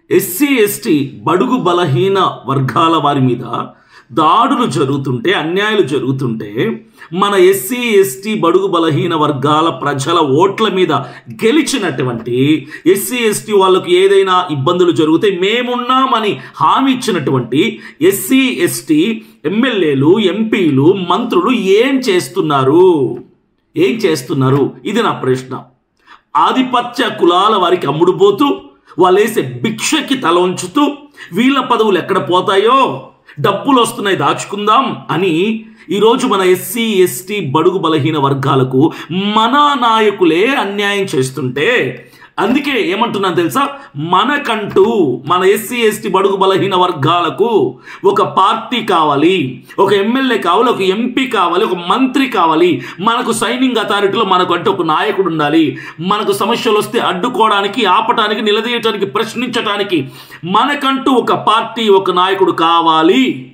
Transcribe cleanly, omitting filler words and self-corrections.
SC ST బడుగు బలహీన వర్గాల వారి మీద దాడులు జరుగుతుంటే, అన్యాయాలు జరుగుతుంటే, మన ఎస్సీ ఎస్టీ బడుగు బలహీన వర్గాల ప్రజల ఓట్ల మీద గెలిచినటువంటి ఎస్సీ ఎస్టీ వాళ్ళకు ఏదైనా ఇబ్బందులు జరిగితే మేమున్నామని హామీ ఇచ్చినటువంటి ఎస్సీ ఎస్టీ ఎమ్మెల్యేలు, ఎంపీలు, మంత్రులు ఏం చేస్తున్నారు? ఇది నా ప్రశ్న. ఆధిపత్య కులాల వారికి అమ్ముడుపోతూ, వాళ్ళు వేసే భిక్షకి తల ఉంచుతూ, వీళ్ళ పదవులు ఎక్కడ పోతాయో, డబ్బులు వస్తున్నాయి దాచుకుందాం అని ఈరోజు మన ఎస్సీ ఎస్టీ బడుగు బలహీన వర్గాలకు మన నాయకులే అన్యాయం చేస్తుంటే, అందుకే ఏమంటున్నాను తెలుసా, మనకంటూ మన ఎస్సీ ఎస్టీ బడుగు బలహీన వర్గాలకు ఒక పార్టీ కావాలి, ఒక ఎమ్మెల్యే కావాలి, ఒక ఎంపీ కావాలి, ఒక మంత్రి కావాలి. మనకు సైనింగ్ అథారిటీలో మనకు అంటే ఒక నాయకుడు ఉండాలి. మనకు సమస్యలు వస్తే అడ్డుకోవడానికి, ఆపటానికి, నిలదీయటానికి, ప్రశ్నించడానికి మనకంటూ ఒక పార్టీ, ఒక నాయకుడు కావాలి.